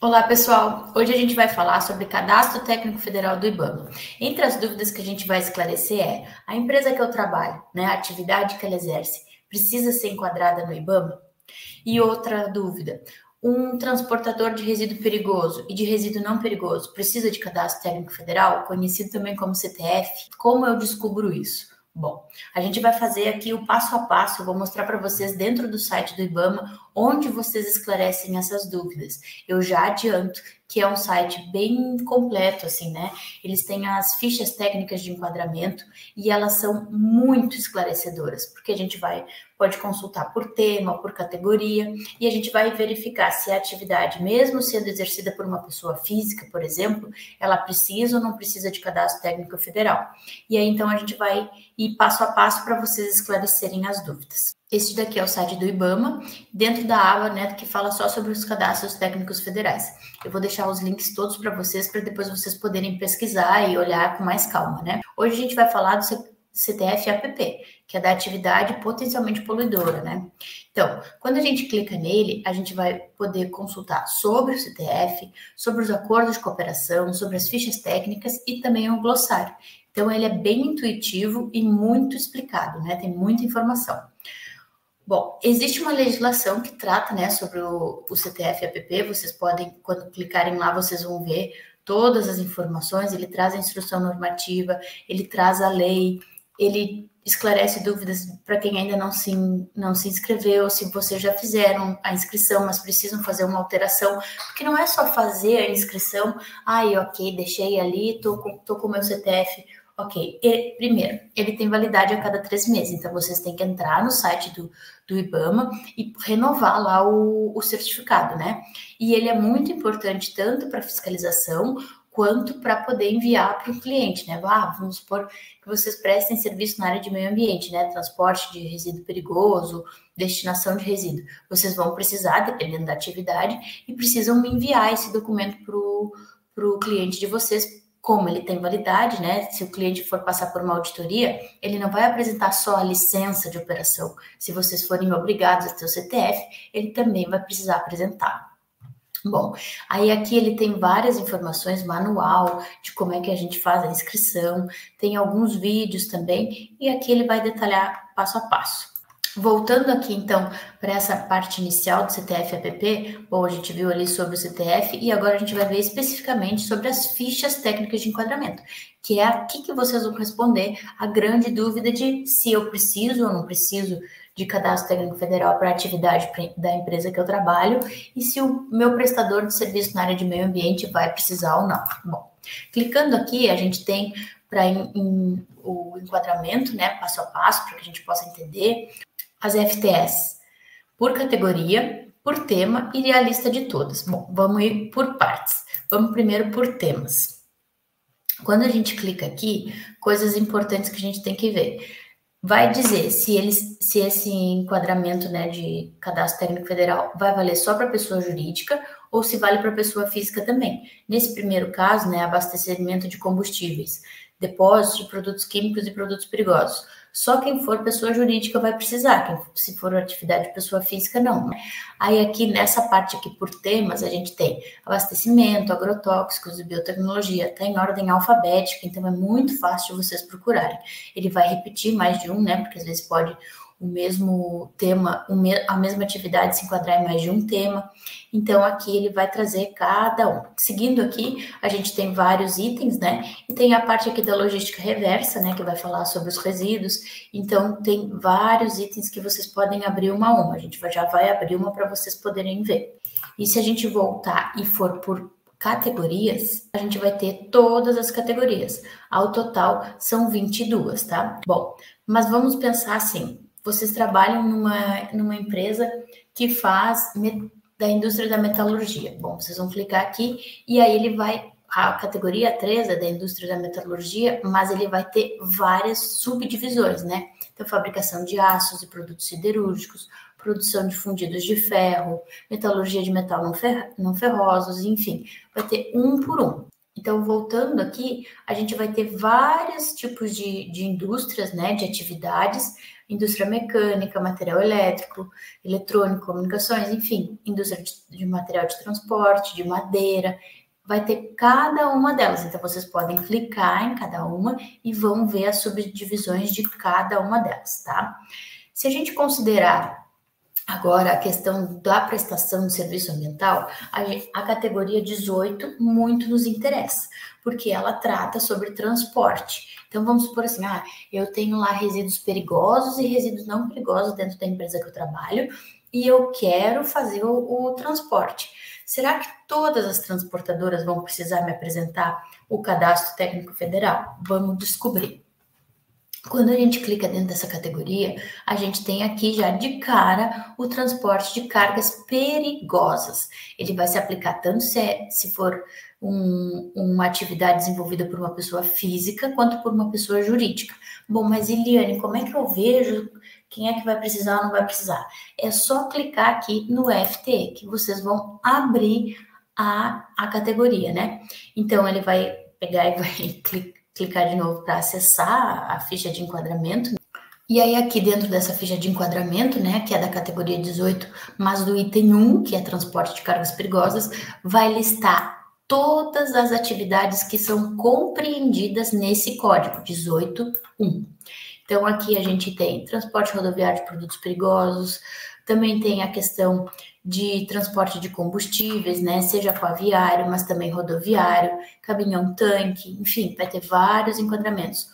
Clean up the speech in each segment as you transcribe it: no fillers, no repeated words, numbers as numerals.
Olá, pessoal! Hoje a gente vai falar sobre Cadastro Técnico Federal do IBAMA. Entre as dúvidas que a gente vai esclarecer a empresa que eu trabalho, a atividade que ela exerce, precisa ser enquadrada no IBAMA? E outra dúvida, um transportador de resíduo perigoso e de resíduo não perigoso precisa de Cadastro Técnico Federal, conhecido também como CTF? Como eu descubro isso? Bom, a gente vai fazer aqui o passo a passo, eu vou mostrar para vocês dentro do site do IBAMA, onde vocês esclarecem essas dúvidas. Eu já adianto que é um site bem completo, assim, né? Eles têm as fichas técnicas de enquadramento e elas são muito esclarecedoras, porque a gente pode consultar por tema, por categoria, e a gente vai verificar se a atividade, mesmo sendo exercida por uma pessoa física, por exemplo, ela precisa ou não precisa de cadastro técnico federal. E aí, então, a gente vai ir passo a passo para vocês esclarecerem as dúvidas. Este daqui é o site do IBAMA, dentro da aba, que fala só sobre os cadastros técnicos federais. Eu vou deixar os links todos para vocês depois poderem pesquisar e olhar com mais calma, né? Hoje a gente vai falar do CTF-APP, que é da atividade potencialmente poluidora, né? Então, quando a gente clica nele, a gente vai poder consultar sobre o CTF, sobre os acordos de cooperação, sobre as fichas técnicas e também o glossário. Então, ele é bem intuitivo e muito explicado, né? Tem muita informação. Bom, existe uma legislação que trata, sobre o CTF-APP, vocês podem, quando clicarem lá, vocês vão ver todas as informações, ele traz a instrução normativa, ele traz a lei, ele esclarece dúvidas para quem ainda não se inscreveu, se vocês já fizeram a inscrição, mas precisam fazer uma alteração, porque não é só fazer a inscrição, ok, deixei ali, tô com o meu CTF. Ok, primeiro, ele tem validade a cada 3 meses, então vocês têm que entrar no site do IBAMA e renovar lá o certificado, né? E ele é muito importante tanto para fiscalização quanto para poder enviar para o cliente, né? Vamos supor que vocês prestem serviço na área de meio ambiente, né? Transporte de resíduo perigoso, destinação de resíduo. Vocês vão precisar, dependendo da atividade, e precisam me enviar esse documento para o cliente de vocês. Como ele tem validade, né? Se o cliente for passar por uma auditoria, ele não vai apresentar só a licença de operação. Se vocês forem obrigados a ter o CTF, ele também vai precisar apresentar. Bom, aí aqui ele tem várias informações, manual de como é que a gente faz a inscrição, tem alguns vídeos também, e aqui ele vai detalhar passo a passo. Voltando aqui, então, para essa parte inicial do CTF-APP, bom, a gente viu ali sobre o CTF e agora a gente vai ver especificamente sobre as fichas técnicas de enquadramento, que é aqui que vocês vão responder a grande dúvida de se eu preciso ou não preciso de cadastro técnico federal para a atividade da empresa que eu trabalho e se o meu prestador de serviço na área de meio ambiente vai precisar ou não. Bom, clicando aqui, a gente tem para o enquadramento, né, passo a passo, para que a gente possa entender as FTS por categoria, por tema e a lista de todas. Bom, vamos ir por partes. Vamos primeiro por temas. Quando a gente clica aqui, coisas importantes que a gente tem que ver. Vai dizer se esse enquadramento, de cadastro técnico federal vai valer só para pessoa jurídica ou se vale para pessoa física também. Nesse primeiro caso, abastecimento de combustíveis, depósito de produtos químicos e produtos perigosos. Só quem for pessoa jurídica vai precisar, se for atividade de pessoa física, não. Aí aqui, nessa parte aqui por temas, a gente tem abastecimento, agrotóxicos e biotecnologia, está em ordem alfabética, então é muito fácil de vocês procurarem. Ele vai repetir mais de um, porque às vezes pode o mesmo tema, a mesma atividade se enquadrar em mais de um tema. Então, aqui ele vai trazer cada um. Seguindo aqui, a gente tem vários itens, E tem a parte aqui da logística reversa, que vai falar sobre os resíduos. Então, tem vários itens que vocês podem abrir uma a uma. A gente já vai abrir uma para vocês poderem ver. E se a gente voltar e for por categorias, a gente vai ter todas as categorias. Ao total, são 22, tá? Bom, mas vamos pensar assim. Vocês trabalham numa empresa que faz da indústria da metalurgia. Bom, vocês vão clicar aqui e aí a categoria 3 é da indústria da metalurgia, mas ele vai ter várias subdivisões, Então, fabricação de aços e produtos siderúrgicos, produção de fundidos de ferro, metalurgia de metal não ferrosos, enfim, vai ter um por um. Então, voltando aqui, a gente vai ter vários tipos de indústrias, né, de atividades, indústria mecânica, material elétrico, eletrônico, comunicações, enfim, indústria de material de transporte, de madeira, vai ter cada uma delas. Então, vocês podem clicar em cada uma e vão ver as subdivisões de cada uma delas, tá? Se a gente considerar agora a questão da prestação de serviço ambiental, a categoria 18 muito nos interessa, porque ela trata sobre transporte. Então, vamos supor assim, eu tenho lá resíduos perigosos e resíduos não perigosos dentro da empresa que eu trabalho, e eu quero fazer o transporte. Será que todas as transportadoras vão precisar me apresentar o cadastro técnico federal? Vamos descobrir. Quando a gente clica dentro dessa categoria, a gente tem aqui já de cara o transporte de cargas perigosas. Ele vai se aplicar tanto se for uma atividade desenvolvida por uma pessoa física, quanto por uma pessoa jurídica. Bom, mas Eliane, como é que eu vejo quem é que vai precisar ou não vai precisar? É só clicar aqui no FTE, que vocês vão abrir a categoria, né? Então, ele vai pegar e vai clicar de novo para acessar a ficha de enquadramento. E aí aqui dentro dessa ficha de enquadramento, né, que é da categoria 18, mas do item 1, que é transporte de cargas perigosas, vai listar todas as atividades que são compreendidas nesse código 18.1. Então aqui a gente tem transporte rodoviário de produtos perigosos, também tem a questão de transporte de combustíveis, né, seja aquaviário, mas também rodoviário, caminhão-tanque, enfim, vai ter vários enquadramentos.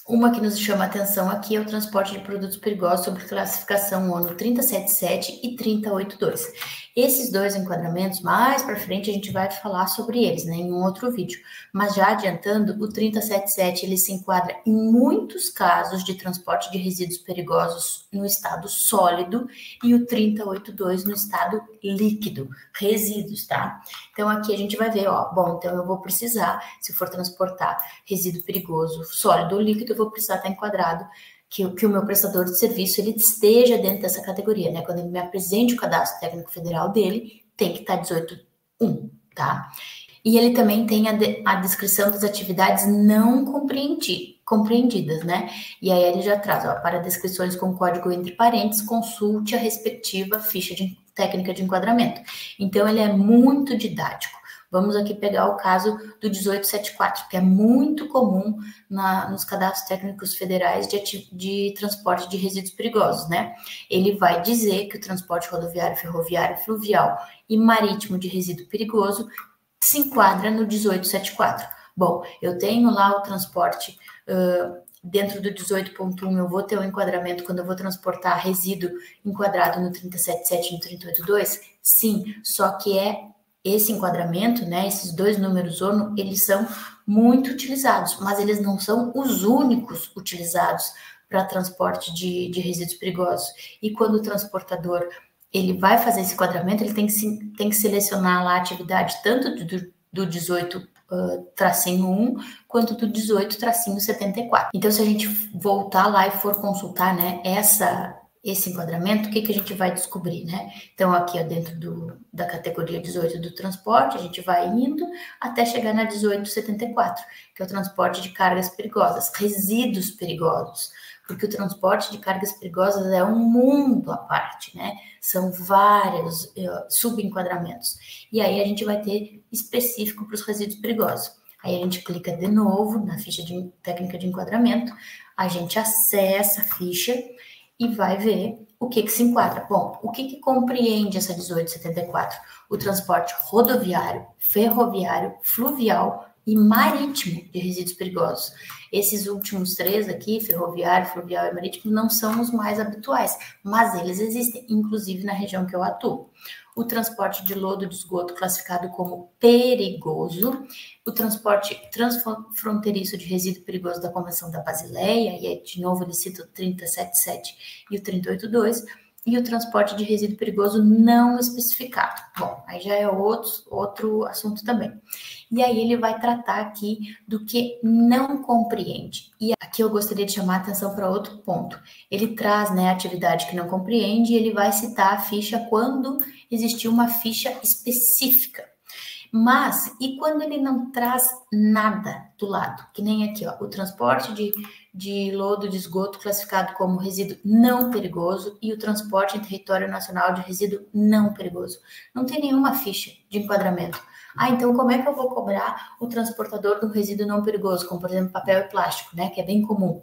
Uma que nos chama a atenção aqui é o transporte de produtos perigosos sob classificação ONU 3077 e 3082. Esses dois enquadramentos, mais para frente a gente vai falar sobre eles, né, em um outro vídeo. Mas já adiantando, o 3077 ele se enquadra em muitos casos de transporte de resíduos perigosos no estado sólido e o 3082 no estado líquido, resíduos, tá? Então aqui a gente vai ver, bom, então eu vou precisar, se for transportar resíduo perigoso sólido ou líquido, eu vou precisar estar enquadrado que o meu prestador de serviço ele esteja dentro dessa categoria, né? Quando ele me apresente o cadastro técnico federal dele, tem que estar 18.1, tá? E ele também tem a descrição das atividades não compreendidas, né? E aí ele já traz, para descrições com código entre parênteses, consulte a respectiva ficha técnica de enquadramento. Então, ele é muito didático. Vamos aqui pegar o caso do 1874, que é muito comum nos cadastros técnicos federais de transporte de resíduos perigosos, né? Ele vai dizer que o transporte rodoviário, ferroviário, fluvial e marítimo de resíduo perigoso se enquadra no 1874. Bom, eu tenho lá o transporte dentro do 18.1, eu vou ter um enquadramento quando eu vou transportar resíduo enquadrado no 3077 e no 3082? Sim, só que esse enquadramento, né, esses dois números ONU, eles são muito utilizados, mas eles não são os únicos utilizados para transporte de resíduos perigosos. E quando o transportador ele vai fazer esse enquadramento, ele tem que selecionar lá a atividade tanto do 18-1 quanto do 18-74. Então, se a gente voltar lá e for consultar, né, esse enquadramento, o que a gente vai descobrir, né? Então, aqui dentro da categoria 18 do transporte, a gente vai indo até chegar na 1874, que é o transporte de cargas perigosas, resíduos perigosos, porque o transporte de cargas perigosas é um mundo à parte, né? São vários subenquadramentos. E aí a gente vai ter específico para os resíduos perigosos. Aí a gente clica de novo na ficha de técnica de enquadramento, a gente acessa a ficha e vai ver o que se enquadra. Bom, o que compreende essa 1874? O transporte rodoviário, ferroviário, fluvial e marítimo de resíduos perigosos. Esses últimos três aqui, ferroviário, fluvial e marítimo, não são os mais habituais, mas eles existem, inclusive na região que eu atuo. O transporte de lodo de esgoto classificado como perigoso, o transporte transfronteiriço de resíduo perigoso da Convenção da Basileia, e aí, de novo, ele cita o 3077 e o 3082, e o transporte de resíduo perigoso não especificado. Bom, aí já é outro assunto também. E aí ele vai tratar aqui do que não compreende. E aqui eu gostaria de chamar a atenção para outro ponto. Ele traz, né, a atividade que não compreende e ele vai citar a ficha quando existir uma ficha específica. Mas, e quando ele não traz nada do lado? Que nem aqui, ó, o transporte de lodo de esgoto classificado como resíduo não perigoso e o transporte em território nacional de resíduo não perigoso. Não tem nenhuma ficha de enquadramento. Ah, então como é que eu vou cobrar o transportador do resíduo não perigoso, como por exemplo papel e plástico, né, que é bem comum?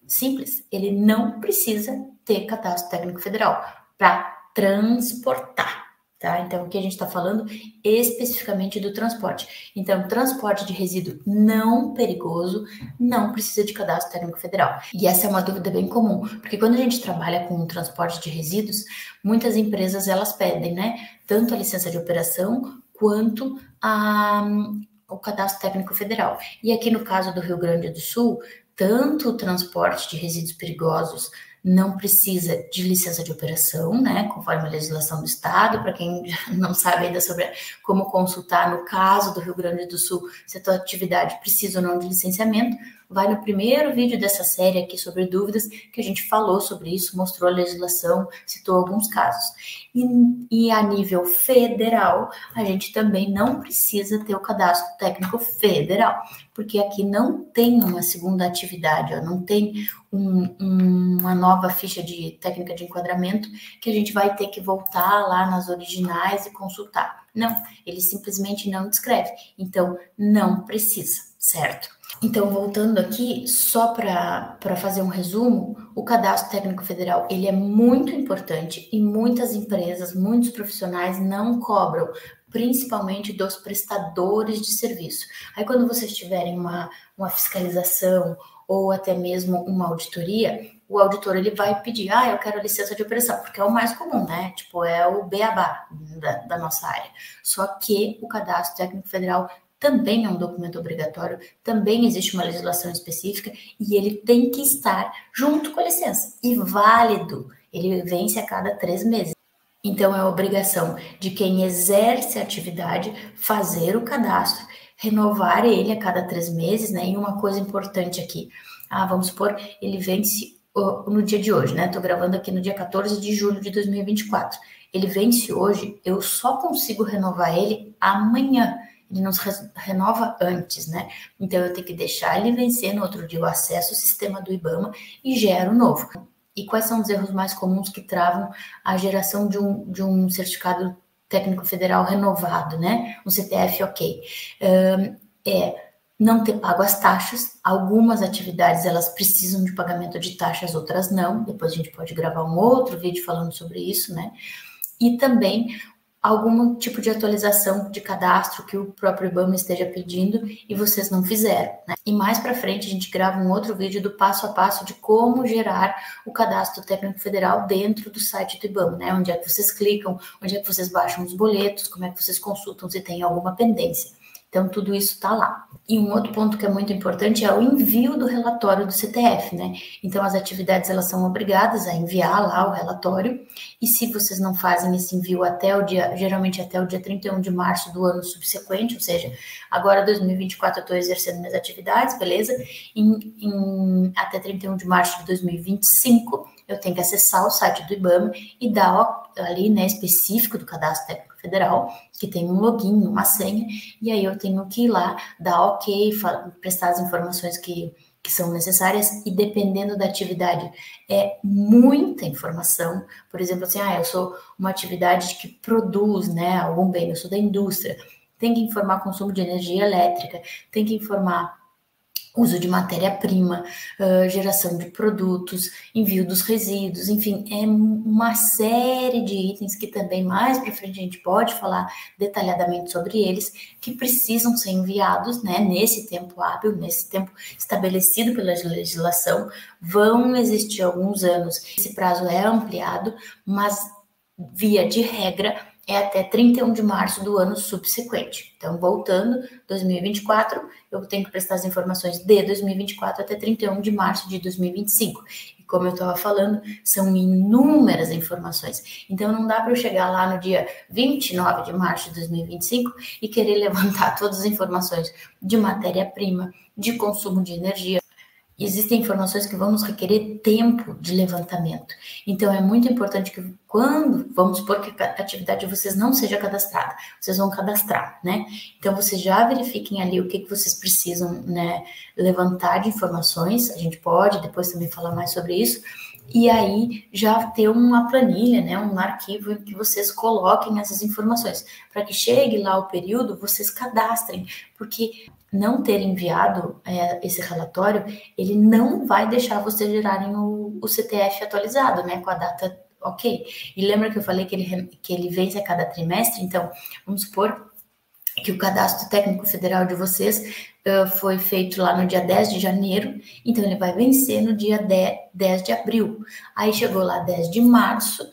Simples, ele não precisa ter cadastro técnico federal para transportar. Tá? Então, aqui a gente está falando especificamente do transporte. Então, transporte de resíduo não perigoso não precisa de cadastro técnico federal. E essa é uma dúvida bem comum, porque quando a gente trabalha com transporte de resíduos, muitas empresas elas pedem, né, tanto a licença de operação quanto o cadastro técnico federal. E aqui no caso do Rio Grande do Sul, tanto o transporte de resíduos perigosos não precisa de licença de operação, né, conforme a legislação do estado. Para quem não sabe ainda sobre como consultar no caso do Rio Grande do Sul, se a tua atividade precisa ou não de licenciamento, vai no primeiro vídeo dessa série aqui sobre dúvidas, que a gente falou sobre isso, mostrou a legislação, citou alguns casos. E a nível federal, a gente também não precisa ter o cadastro técnico federal, porque aqui não tem uma segunda atividade, ó, não tem uma nova ficha de técnica de enquadramento que a gente vai ter que voltar lá nas originais e consultar. Não, ele simplesmente não descreve, então não precisa, certo? Então, voltando aqui, só para fazer um resumo, o cadastro técnico federal, ele é muito importante e muitas empresas, muitos profissionais não cobram, principalmente dos prestadores de serviço. Aí, quando vocês tiverem uma fiscalização ou até mesmo uma auditoria, o auditor ele vai pedir, eu quero a licença de operação, porque é o mais comum, né? Tipo, é o beabá da nossa área. Só que o cadastro técnico federal também é um documento obrigatório, também existe uma legislação específica e ele tem que estar junto com a licença e válido. Ele vence a cada 3 meses. Então, é obrigação de quem exerce a atividade fazer o cadastro, renovar ele a cada 3 meses, né? E uma coisa importante aqui, vamos supor, ele vence no dia de hoje, né? Estou gravando aqui no dia 14 de julho de 2024. Ele vence hoje, eu só consigo renovar ele amanhã. Ele não se renova antes, né? Então, eu tenho que deixar ele vencer, no outro dia eu acesso o sistema do IBAMA e gero novo. E quais são os erros mais comuns que travam a geração de um certificado técnico federal renovado, né? Um CTF ok. Não ter pago as taxas. Algumas atividades, elas precisam de pagamento de taxas, outras não. Depois a gente pode gravar um outro vídeo falando sobre isso, né? E também algum tipo de atualização de cadastro que o próprio IBAMA esteja pedindo e vocês não fizeram, né? E mais para frente a gente grava um outro vídeo do passo a passo de como gerar o cadastro técnico federal dentro do site do IBAMA, né? Onde é que vocês clicam, onde é que vocês baixam os boletos, como é que vocês consultam se tem alguma pendência. Então, tudo isso está lá. E um outro ponto que é muito importante é o envio do relatório do CTF, né? Então, as atividades, elas são obrigadas a enviar lá o relatório, e se vocês não fazem esse envio geralmente até o dia 31 de março do ano subsequente, ou seja, agora 2024 eu estou exercendo minhas atividades, beleza? Até 31 de março de 2025, eu tenho que acessar o site do IBAMA e dar ali, né, específico do Cadastro Técnico Federal, que tem um login, uma senha, e aí eu tenho que ir lá, dar ok, prestar as informações que são necessárias, e dependendo da atividade, é muita informação. Por exemplo, assim, eu sou uma atividade que produz, né, algum bem, eu sou da indústria, tem que informar consumo de energia elétrica, tem que informar uso de matéria-prima, geração de produtos, envio dos resíduos, enfim, é uma série de itens que também mais para frente a gente pode falar detalhadamente sobre eles, que precisam ser enviados, né, nesse tempo hábil, nesse tempo estabelecido pela legislação. Vão existir alguns anos, esse prazo é ampliado, mas via de regra é até 31 de março do ano subsequente. Então, voltando, 2024, eu tenho que prestar as informações de 2024 até 31 de março de 2025. E como eu estava falando, são inúmeras informações. Então, não dá para eu chegar lá no dia 29 de março de 2025 e querer levantar todas as informações de matéria-prima, de consumo de energia, existem informações que vão nos requerer tempo de levantamento. Então, é muito importante que quando, vamos supor que a atividade de vocês não seja cadastrada, vocês vão cadastrar, né? Então, vocês já verifiquem ali o que vocês precisam, né, levantar de informações. A gente pode depois também falar mais sobre isso. E aí já ter uma planilha, né, um arquivo em que vocês coloquem essas informações, para que chegue lá o período, vocês cadastrem, porque não ter enviado esse relatório, ele não vai deixar vocês gerarem o CTF atualizado, né, com a data ok. E lembra que eu falei que ele vence a cada trimestre? Então, vamos supor que o cadastro técnico federal de vocês foi feito lá no dia 10 de janeiro, então ele vai vencer no dia 10 de abril. Aí chegou lá 10 de março,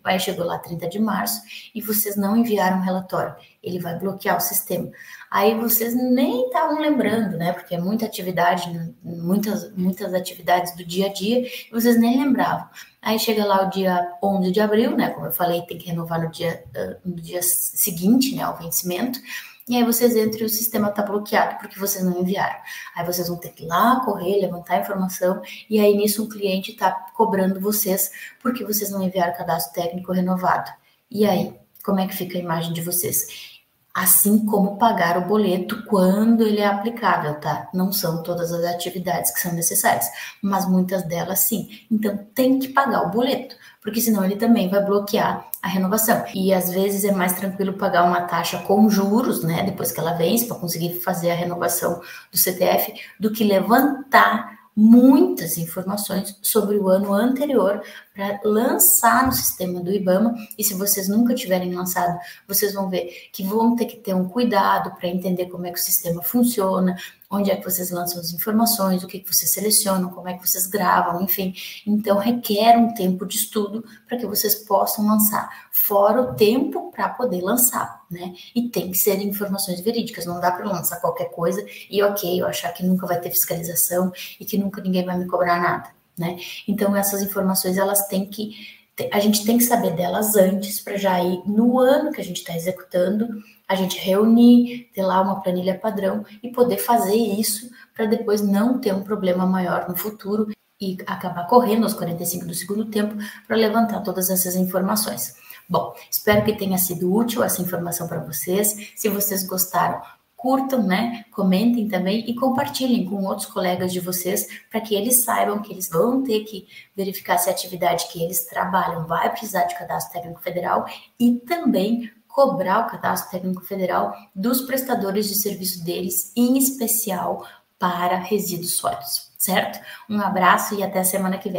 aí chegou lá 30 de março, e vocês não enviaram o relatório. Ele vai bloquear o sistema. Aí vocês nem estavam lembrando, né? Porque é muita atividade, muitas atividades do dia a dia, e vocês nem lembravam. Aí chega lá o dia 11 de abril, né? Como eu falei, tem que renovar no dia seguinte, né? Ao vencimento. E aí vocês entram e o sistema está bloqueado porque vocês não enviaram. Aí vocês vão ter que ir lá, correr, levantar a informação, e aí nisso um cliente está cobrando vocês porque vocês não enviaram o cadastro técnico renovado. E aí, como é que fica a imagem de vocês? Assim como pagar o boleto quando ele é aplicável, tá? Não são todas as atividades que são necessárias, mas muitas delas sim. Então tem que pagar o boleto, porque senão ele também vai bloquear a renovação. E às vezes é mais tranquilo pagar uma taxa com juros, né? Depois que ela vence, para conseguir fazer a renovação do CTF, do que levantar muitas informações sobre o ano anterior para lançar no sistema do IBAMA. E se vocês nunca tiverem lançado, vocês vão ver que vão ter que ter um cuidado para entender como é que o sistema funciona, onde é que vocês lançam as informações, o que vocês selecionam, como é que vocês gravam, enfim. Então, requer um tempo de estudo para que vocês possam lançar, fora o tempo para poder lançar, né? E tem que ser informações verídicas, não dá para lançar qualquer coisa e ok, eu achar que nunca vai ter fiscalização e que nunca ninguém vai me cobrar nada, né? Então, essas informações, elas têm que... A gente tem que saber delas antes, para já ir no ano que a gente está executando, a gente reunir, ter lá uma planilha padrão e poder fazer isso para depois não ter um problema maior no futuro e acabar correndo aos 45 do segundo tempo para levantar todas essas informações. Bom, espero que tenha sido útil essa informação para vocês. Se vocês gostaram, curtam, né? Comentem também e compartilhem com outros colegas de vocês para que eles saibam que eles vão ter que verificar se a atividade que eles trabalham vai precisar de cadastro técnico federal e também cobrar o cadastro técnico federal dos prestadores de serviço deles, em especial para resíduos sólidos, certo? Um abraço e até a semana que vem.